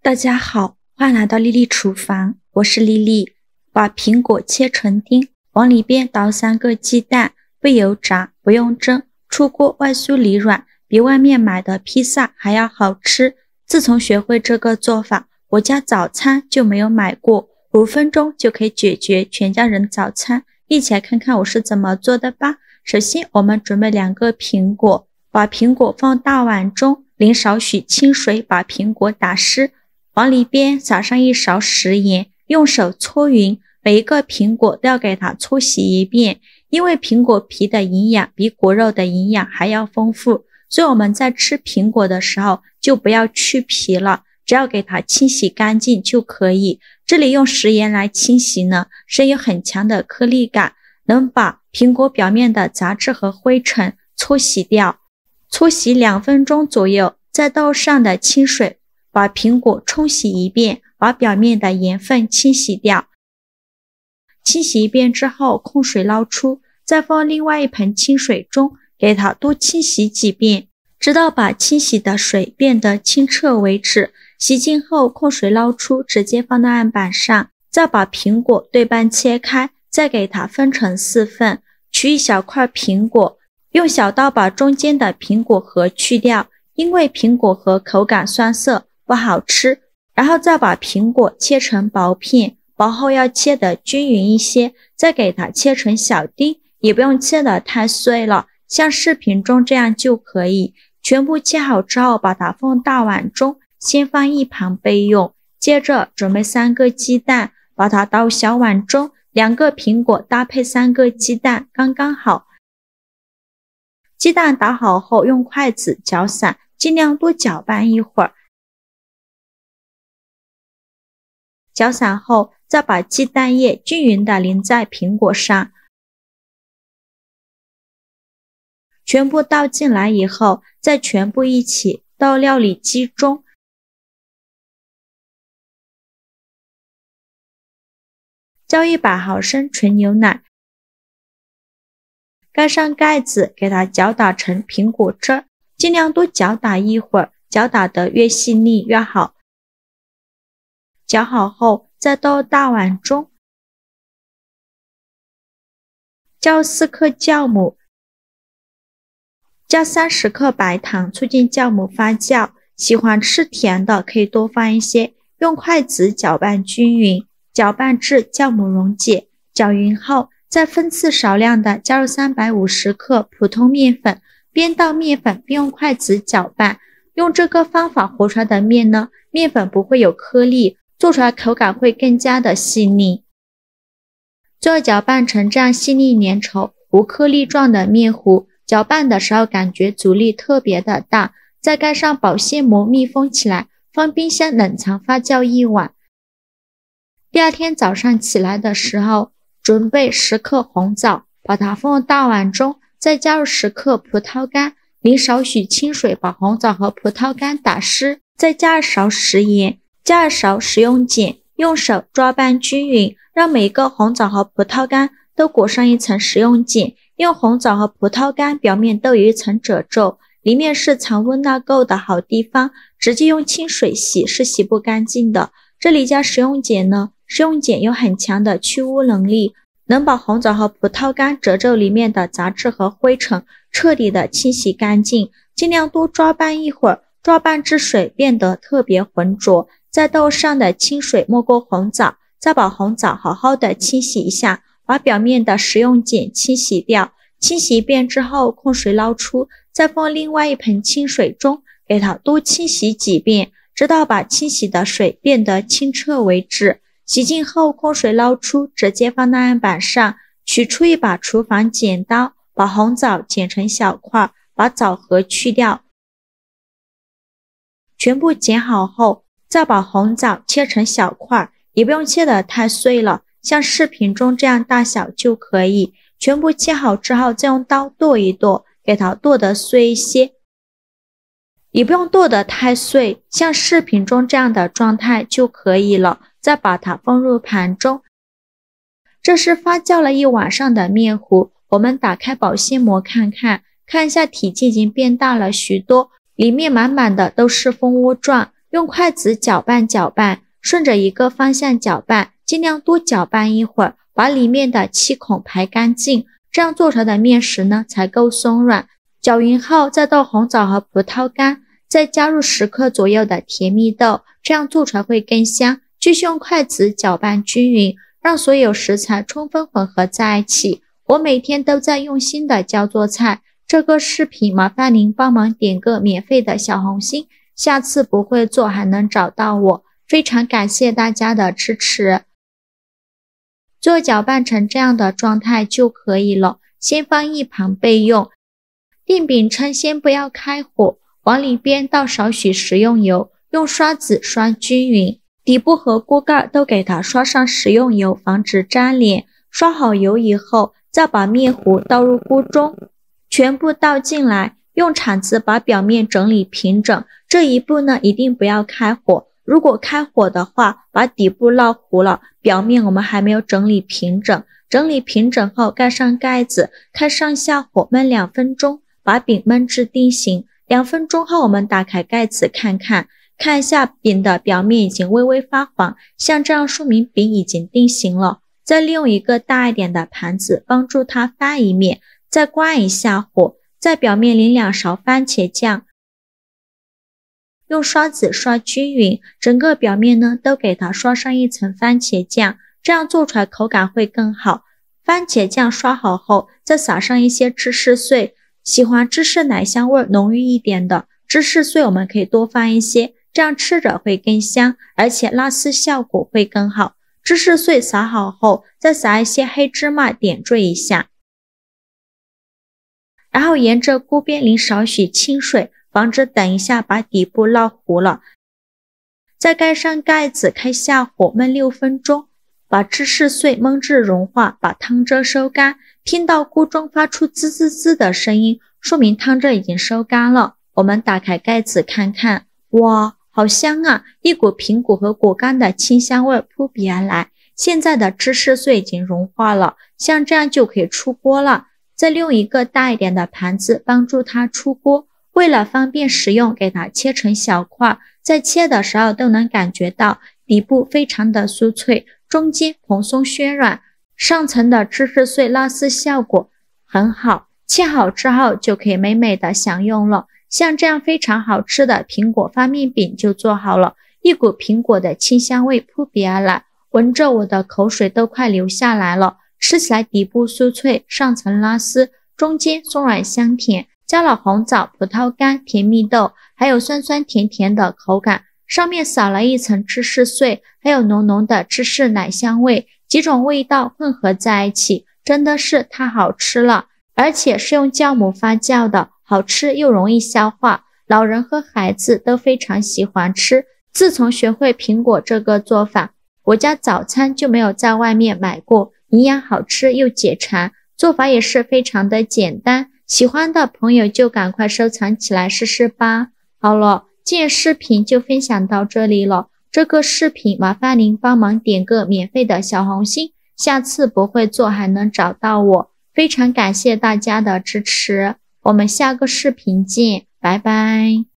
大家好，欢迎来到丽丽厨房，我是丽丽。把苹果切成丁，往里边倒3个鸡蛋，不油炸，不用蒸，出锅外酥里软，比外面买的披萨还要好吃。自从学会这个做法，我家早餐就没有买过，5分钟就可以解决全家人早餐。一起来看看我是怎么做的吧。首先我们准备2个苹果，把苹果放大碗中，淋少许清水把苹果打湿，往里边撒上1勺食盐，用手搓匀，每一个苹果都要给它搓洗一遍。因为苹果皮的营养比果肉的营养还要丰富，所以我们在吃苹果的时候就不要去皮了，只要给它清洗干净就可以。这里用食盐来清洗呢，是有很强的颗粒感，能把苹果表面的杂质和灰尘搓洗掉。搓洗2分钟左右，再倒上的清水把苹果冲洗一遍，把表面的盐分清洗掉。清洗一遍之后控水捞出，再放另外一盆清水中，给它多清洗几遍，直到把清洗的水变得清澈为止。洗净后控水捞出，直接放到案板上，再把苹果对半切开，再给它分成4份，取一小块苹果，用小刀把中间的苹果核去掉，因为苹果核口感酸涩不好吃。然后再把苹果切成薄片，薄后要切得均匀一些，再给它切成小丁，也不用切得太碎了，像视频中这样就可以。全部切好之后把它放大碗中，先放一旁备用。接着准备3个鸡蛋，把它倒小碗中，2个苹果搭配3个鸡蛋刚刚好。鸡蛋打好后用筷子搅散，尽量多搅拌一会儿。搅散后再把鸡蛋液均匀地淋在苹果上，全部倒进来以后，再全部一起倒料理机中。浇100毫升纯牛奶，盖上盖子，给它搅打成苹果汁儿，尽量多搅打一会儿，搅打得越细腻越好。搅好后再倒大碗中，浇4克酵母，加30克白糖，促进酵母发酵。喜欢吃甜的可以多放一些，用筷子搅拌均匀，搅拌至酵母溶解。搅匀后再分次少量的加入350克普通面粉，边倒面粉边用筷子搅拌。用这个方法和出来的面呢，面粉不会有颗粒，做出来口感会更加的细腻。最后搅拌成这样细腻粘稠无颗粒状的面糊，搅拌的时候感觉阻力特别的大，再盖上保鲜膜密封起来，放冰箱冷藏发酵1晚。第2天早上起来的时候，准备10克红枣，把它放到大碗中，再加入10克葡萄干，淋少许清水把红枣和葡萄干打湿，再加2勺食盐，加2勺食用碱，用手抓拌均匀，让每个红枣和葡萄干都裹上一层食用碱，因为红枣和葡萄干表面都有一层褶皱，里面是藏温纳垢的好地方，直接用清水洗是洗不干净的。这里加食用碱呢，食用碱有很强的去污能力，能把红枣和葡萄干褶皱里面的杂质和灰尘彻底的清洗干净。尽量多抓拌一会儿，抓拌至水变得特别浑浊，再倒上的清水没过红枣，再把红枣好好的清洗一下，把表面的食用碱清洗掉。清洗一遍之后控水捞出，再放另外一盆清水中，给它多清洗几遍，直到把清洗的水变得清澈为止。洗净后控水捞出，直接放到案板上，取出一把厨房剪刀，把红枣剪成小块，把枣核去掉。全部剪好后，再把红枣切成小块，也不用切得太碎了，像视频中这样大小就可以。全部切好之后再用刀剁一剁，给它剁得碎一些，也不用剁得太碎，像视频中这样的状态就可以了。再把它放入盘中。这是发酵了1晚上的面糊，我们打开保鲜膜看看一下，体积已经变大了许多，里面满满的都是蜂窝状，用筷子搅拌搅拌，顺着一个方向搅拌，尽量多搅拌一会儿，把里面的气孔排干净，这样做出来的面食呢才够松软。搅匀后再倒红枣和葡萄干，再加入10克左右的甜蜜豆，这样做出来会更香。继续用筷子搅拌均匀，让所有食材充分混合在一起。我每天都在用心的教做菜，这个视频麻烦您帮忙点个免费的小红心，下次不会做还能找到我，非常感谢大家的支持。做搅拌成这样的状态就可以了，先放一旁备用。电饼铛先不要开火，往里边倒少许食用油，用刷子刷均匀，底部和锅盖都给它刷上食用油，防止粘连。刷好油以后，再把面糊倒入锅中，全部倒进来，用铲子把表面整理平整。这一步呢，一定不要开火，如果开火的话，把底部烙糊了，表面我们还没有整理平整。整理平整后，盖上盖子，开上下火焖2分钟，把饼焖至定型。2分钟后，我们打开盖子看一下饼的表面已经微微发黄，像这样说明饼已经定型了。再利用一个大一点的盘子帮助它翻一面，再关一下火，在表面淋2勺番茄酱，用刷子刷均匀，整个表面呢都给它刷上一层番茄酱，这样做出来口感会更好。番茄酱刷好后，再撒上一些芝士碎，喜欢芝士奶香味浓郁一点的芝士碎我们可以多放一些，这样吃着会更香，而且拉丝效果会更好。芝士碎撒好后，再撒一些黑芝麻点缀一下，然后沿着锅边淋少许清水，防止等一下把底部烙糊了。再盖上盖子，开下火焖6分钟，把芝士碎焖至融化，把汤汁收干。听到锅中发出滋滋滋的声音，说明汤汁已经收干了。我们打开盖子看看，哇，好香啊！一股苹果和果干的清香味扑鼻而来。现在的芝士碎已经融化了，像这样就可以出锅了。再利用一个大一点的盘子帮助它出锅。为了方便食用，给它切成小块，在切的时候都能感觉到底部非常的酥脆，中间蓬松暄软，上层的芝士碎拉丝效果很好。切好之后就可以美美的享用了。像这样非常好吃的苹果发面饼就做好了，一股苹果的清香味扑鼻而来，闻着我的口水都快流下来了。吃起来底部酥脆，上层拉丝，中间松软香甜，加了红枣、葡萄干、甜蜜豆，还有酸酸甜甜的口感。上面撒了一层芝士碎，还有浓浓的芝士奶香味，几种味道混合在一起，真的是太好吃了。而且是用酵母发酵的，好吃又容易消化，老人和孩子都非常喜欢吃。自从学会苹果这个做法，我家早餐就没有在外面买过，营养好吃又解馋，做法也是非常的简单。喜欢的朋友就赶快收藏起来试试吧。好了，今天视频就分享到这里了。这个视频麻烦您帮忙点个免费的小红心，下次不会做还能找到我。非常感谢大家的支持，我们下个视频见，拜拜。